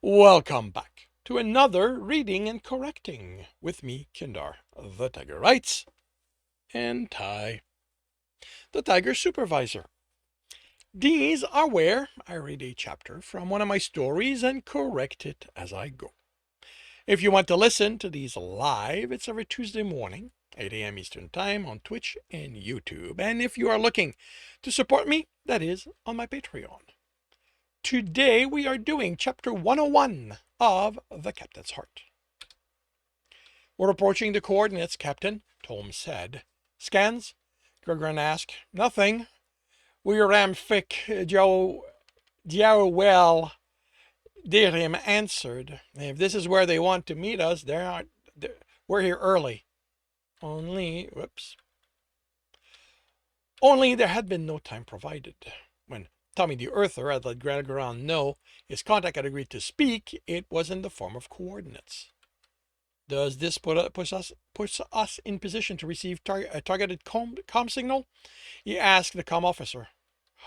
Welcome back to another Reading and Correcting with me, Kindar, the Tiger Writes, and Ty, the Tiger Supervisor. These are where I read a chapter from one of my stories and correct it as I go. If you want to listen to these live, it's every Tuesday morning, 8 a.m. Eastern Time on Twitch and YouTube. And if you are looking to support me, that is on my Patreon. Today we are doing chapter 101 of The Captain's Heart. We're approaching the coordinates, Captain, Tom said. Scans? Gralgiran asked. Nothing. We ram thick, Joe well, Jeremy answered. If this is where they want to meet us, we're here early. Only there had been no time provided. When Tommy the Earther had let Gralgiran know his contact had agreed to speak, it was in the form of coordinates. Does this put us in position to receive a targeted comm signal? He asked the comm officer.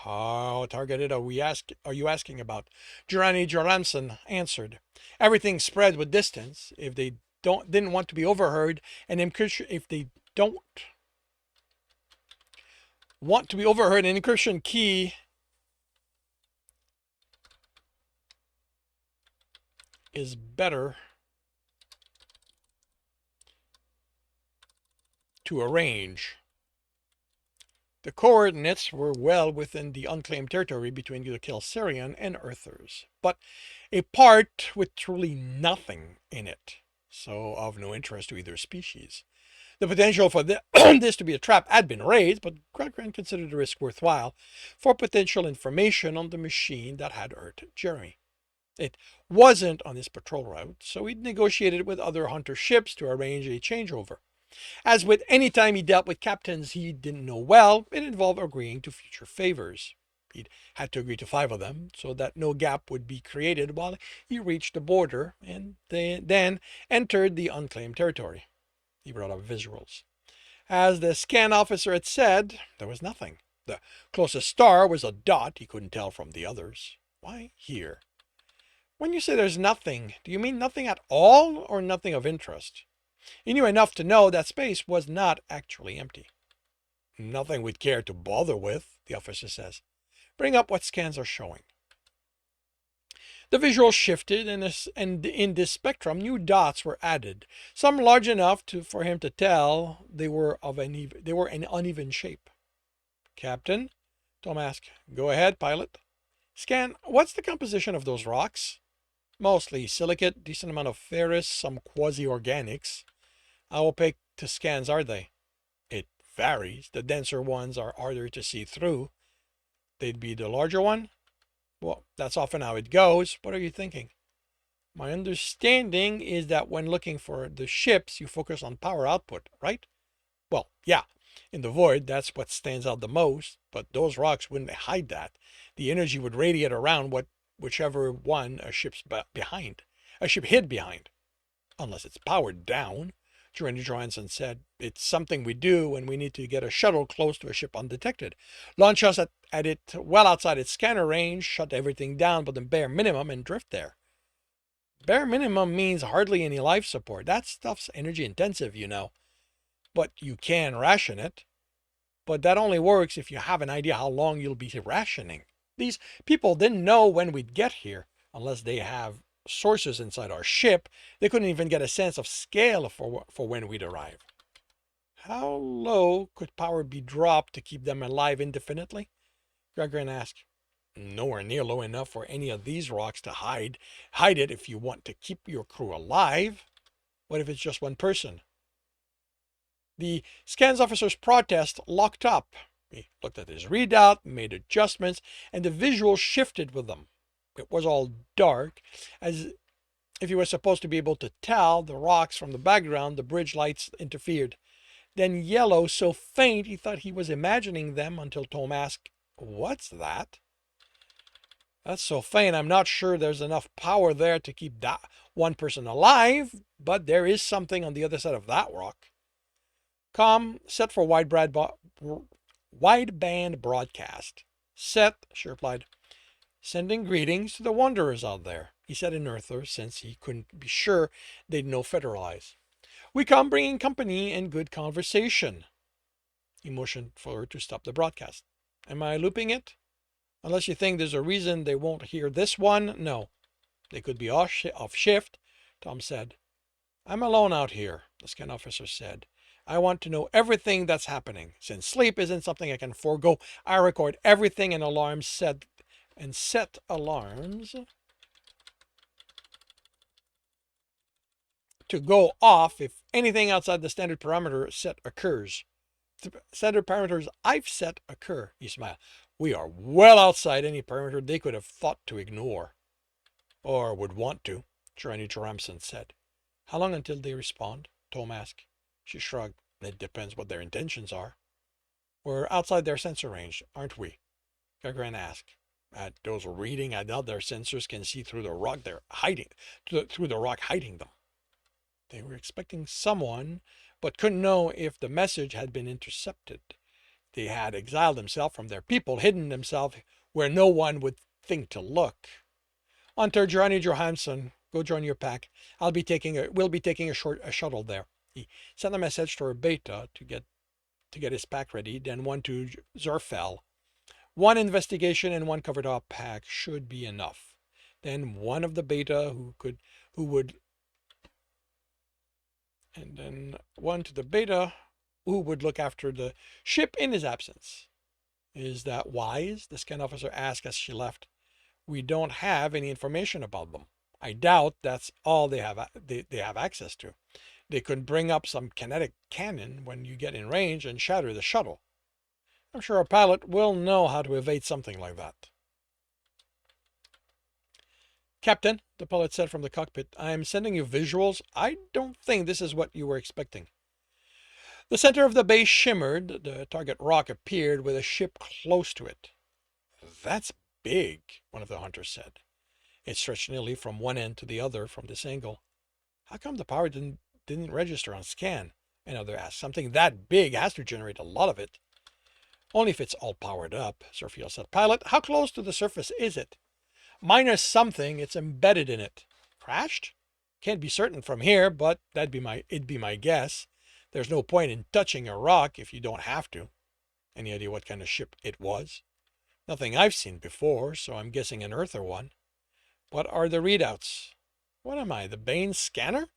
How targeted are you asking about? Jeremy and Gralgiran answered. Everything spread with distance. If they didn't want to be overheard, and if they don't want to be overheard, an encryption key is better to arrange. The coordinates were well within the unclaimed territory between the Kelsirian and Earthers, but a part with truly nothing in it, so of no interest to either species. The potential for this to be a trap had been raised, but Gralgiran considered the risk worthwhile for potential information on the machine that had hurt Jeremy. It wasn't on his patrol route, so he'd negotiated with other hunter ships to arrange a changeover. As with any time he dealt with captains he didn't know well, it involved agreeing to future favors. He'd had to agree to 5 of them, so that no gap would be created while he reached the border and then entered the unclaimed territory. He brought up visuals. As the scan officer had said, there was nothing. The closest star was a dot he couldn't tell from the others. Why here? When you say there's nothing, do you mean nothing at all or nothing of interest? He knew enough to know that space was not actually empty. Nothing we'd care to bother with, the officer says. Bring up what scans are showing. The visual shifted, and in this spectrum, new dots were added, some large enough for him to tell they were an uneven shape. Captain, Tom asked. Go ahead, pilot. Scan, what's the composition of those rocks? Mostly silicate, decent amount of ferrous, some quasi-organics. How opaque to scans are they? It varies. The denser ones are harder to see through. They'd be the larger one? Well, that's often how it goes. What are you thinking? My understanding is that when looking for the ships, you focus on power output, right? Well, yeah. In the void, that's what stands out the most, but those rocks wouldn't hide that. The energy would radiate around whichever one a ship hid behind. Unless it's powered down. Jeremy and Gralgiran said, it's something we do when we need to get a shuttle close to a ship undetected. Launch us at it well outside its scanner range, shut everything down but the bare minimum and drift there. Bare minimum means hardly any life support. That stuff's energy intensive, you know. But you can ration it. But that only works if you have an idea how long you'll be rationing. These people didn't know when we'd get here, unless they have sources inside our ship. They couldn't even get a sense of scale for when we'd arrive. How low could power be dropped to keep them alive indefinitely? Gralgiran asked. Nowhere near low enough for any of these rocks to hide it if you want to keep your crew alive. What if it's just one person? The scans officer's protest locked up. He looked at his readout, made adjustments, and the visual shifted with them. It was all dark, as if he was supposed to be able to tell the rocks from the background. The bridge lights interfered. Then yellow, so faint he thought he was imagining them until Tom asked, What's that? That's so faint, I'm not sure there's enough power there to keep that one person alive, but there is something on the other side of that rock. Set for wideband broadcast. Set, she replied. Sending greetings to the wanderers out there. he said in Earther, since he couldn't be sure they'd know federalize. We come bringing company and good conversation. He motioned for her to stop the broadcast. Am I looping it? Unless you think there's a reason they won't hear this one, no. They could be off shift, Tom said. I'm alone out here, the scan officer said. I want to know everything that's happening. Since sleep isn't something I can forego, I record everything and set alarms to go off if anything outside the standard parameter set occurs. The standard parameters I've set occur, he smiled. We are well outside any parameter they could have thought to ignore. Or would want to, Jeremy and Gralgiran said. How long until they respond? Tom asked. She shrugged. It depends what their intentions are. We're outside their sensor range, aren't we? Gralgiran asked. At those reading, I doubt their sensors can see through the rock they're hiding, through the rock hiding them. They were expecting someone, but couldn't know if the message had been intercepted. They had exiled themselves from their people, hidden themselves where no one would think to look. Hunter, Johnny Johansson, go join your pack. We'll be taking a shuttle there. He sent a message to our beta to get his pack ready, then one to Zerfel. One investigation and one covered up pack should be enough. Then one of the beta and then one to the beta who would look after the ship in his absence. Is that wise? The scan officer asked as she left. We don't have any information about them. I doubt that's all they have access to. They could bring up some kinetic cannon when you get in range and shatter the shuttle. I'm sure a pilot will know how to evade something like that. Captain, the pilot said from the cockpit, I'm sending you visuals. I don't think this is what you were expecting. The center of the base shimmered. The target rock appeared with a ship close to it. That's big, one of the hunters said. It stretched nearly from one end to the other from this angle. How come the power didn't register on scan? Another asked. Something that big has to generate a lot of it. Only if it's all powered up, Zerfiel said. Pilot, how close to the surface is it? Minus something, it's embedded in it. Crashed? Can't be certain from here, but it'd be my guess. There's no point in touching a rock if you don't have to. Any idea what kind of ship it was? Nothing I've seen before, so I'm guessing an Earther one. What are the readouts? What am I, the Bane scanner?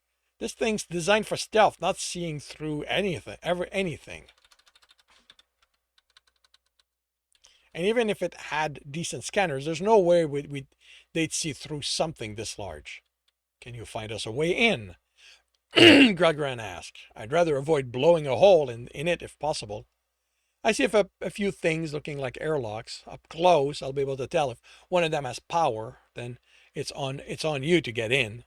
This thing's designed for stealth, not seeing through anything. And even if it had decent scanners, there's no way they'd see through something this large. Can you find us a way in? Gralgiran asked. I'd rather avoid blowing a hole in it if possible. I see a few things looking like airlocks. Up close, I'll be able to tell if one of them has power. Then it's on you to get in.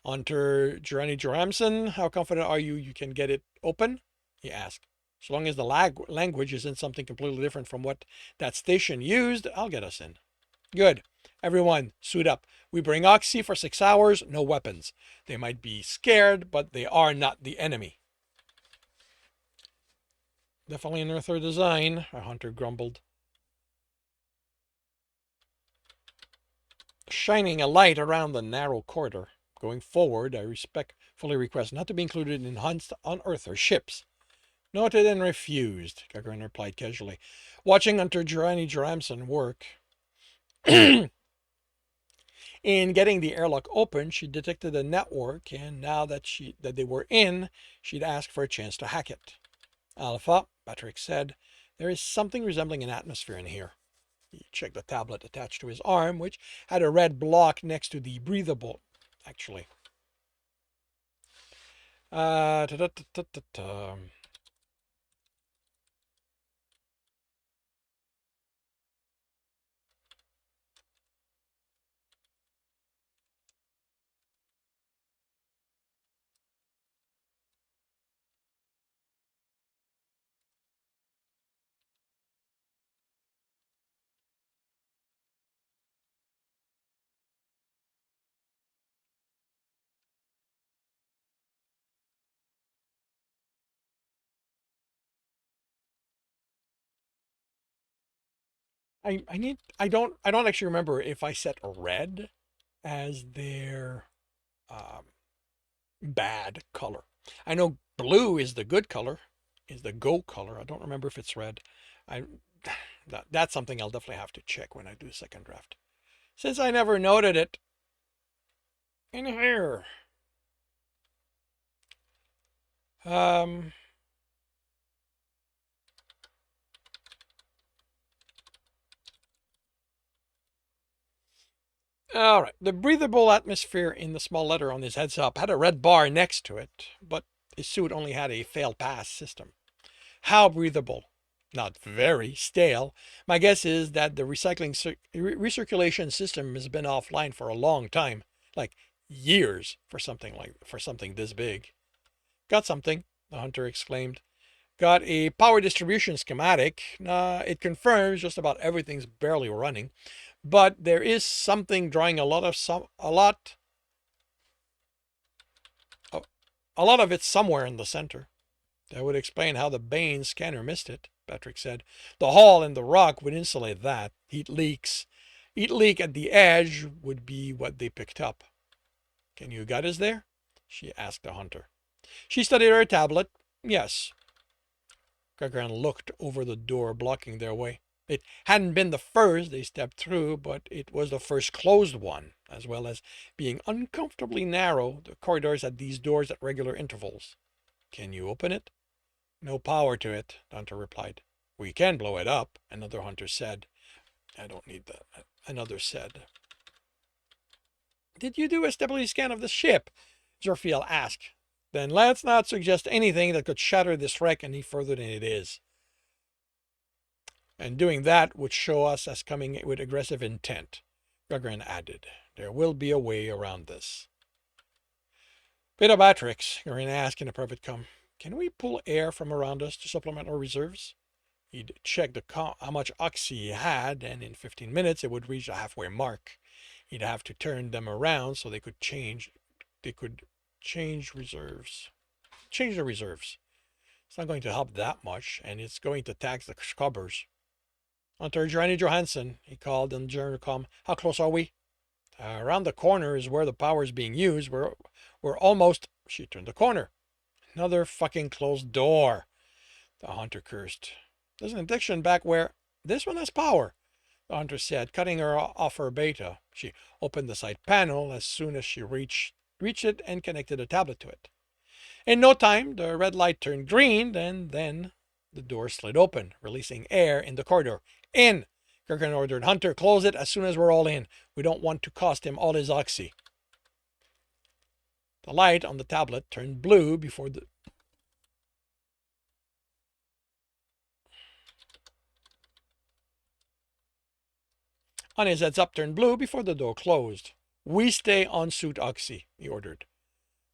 Hunter Jeremy and Gralgiran, how confident are you can get it open? He asked. So long as the language isn't something completely different from what that station used, I'll get us in. Good. Everyone, suit up. We bring Oxy for 6 hours, no weapons. They might be scared, but they are not the enemy. Definitely an Earther design, a hunter grumbled. Shining a light around the narrow corridor. Going forward, I respectfully request not to be included in hunts on Earther ships. Noted and refused, Gralgiran replied casually, watching Hunter Jeremy and Gralgiran work. In getting the airlock open, she detected a network, and now that they were in, she'd ask for a chance to hack it. Alpha, Patrick said, there is something resembling an atmosphere in here. He checked the tablet attached to his arm, which had a red block next to the breathable, actually. I don't actually remember if I set a red as their um, bad color. I know blue is the good color, is the go color. I don't remember if it's red. I that's something I'll definitely have to check when I do the second draft. Since I never noted it in here. Um, all right. The breathable atmosphere in the small letter on his heads up had a red bar next to it, but his suit only had a fail pass system. How breathable? Not very. Stale. My guess is that the recirculation system has been offline for a long time, like years for something this big. Got something, the hunter exclaimed. Got a power distribution schematic. It confirms just about everything's barely running, but there is something drawing a lot of it somewhere in the center. That would explain how the Bane scanner missed it, Patrick said. The hall and the rock would insulate that. Heat leak at the edge would be what they picked up. Can you guide us there? She asked the hunter. She studied her tablet. Yes. Gralgiran looked over the door blocking their way. It hadn't been the first they stepped through, but it was the first closed one, as well as being uncomfortably narrow. The corridors had these doors at regular intervals. Can you open it? No power to it, the hunter replied. We can blow it up, another hunter said. I don't need that. Another said. Did you do a stability scan of the ship? Zorfiel asked. Then let's not suggest anything that could shatter this wreck any further than it is. And doing that would show us as coming with aggressive intent. Gralgiran added. There will be a way around this. Beta Batrix, Gralgiran asked in a private com. Can we pull air from around us to supplement our reserves? He'd check how much oxy he had, and in 15 minutes it would reach the halfway mark. He'd have to turn them around so they could change reserves. Change the reserves. It's not going to help that much, and it's going to tax the scrubbers. Hunter Jeremy Johansson, he called in Gercom. How close are we? Around the corner is where the power is being used. We're almost. She turned the corner. Another fucking closed door. The hunter cursed. There's an addiction back where this one has power, the hunter said, cutting her off her beta. She opened the side panel as soon as she reached it and connected a tablet to it. In no time, the red light turned green, and then the door slid open, releasing air in the corridor. In! Gralgiran ordered. Hunter, close it as soon as we're all in. We don't want to cost him all his oxy. The light on the tablet turned blue before the on his heads up turned blue before the door closed. We stay on suit oxy, he ordered.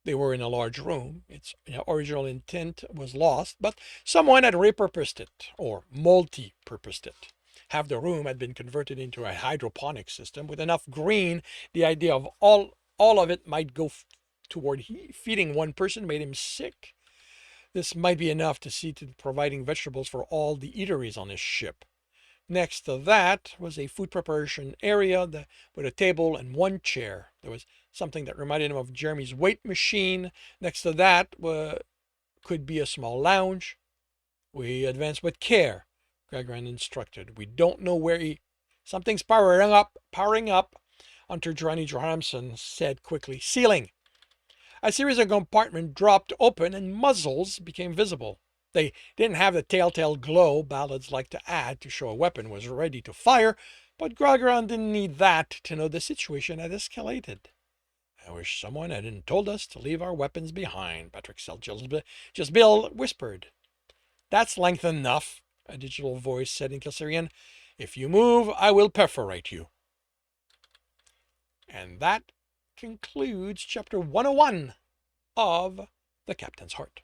They were in a large room. Its original intent was lost, but someone had repurposed it, or multi-purposed it. Half the room had been converted into a hydroponic system with enough green. The idea of all of it might go toward feeding one person made him sick. This might be enough to see to providing vegetables for all the eateries on his ship. Next to that was a food preparation area with a table and one chair. There was something that reminded him of Jeremy's weight machine. Next to that could be a small lounge. We advance with care, Gralgiran instructed. We don't know where something's powering up. Hunter Jeremy Johansson said quickly. Ceiling. A series of compartments dropped open and muzzles became visible. They didn't have the telltale glow ballads like to add to show a weapon was ready to fire, but Gralgiran didn't need that to know the situation had escalated. I wish someone hadn't told us to leave our weapons behind, Patrick Bill whispered. That's length enough, a digital voice said in Kelsirian. If you move, I will perforate you. And that concludes chapter 101 of The Captain's Heart.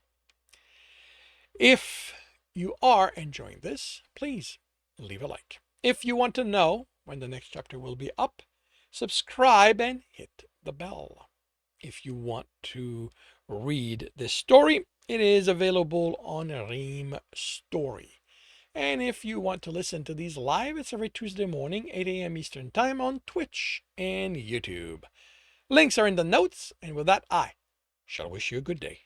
If you are enjoying this, please leave a like. If you want to know when the next chapter will be up, subscribe and hit the bell. If you want to read this story, it is available on Ream Story. And if you want to listen to these live, it's every Tuesday morning, 8 a.m. Eastern Time on Twitch and YouTube. Links are in the notes, and with that, I shall wish you a good day.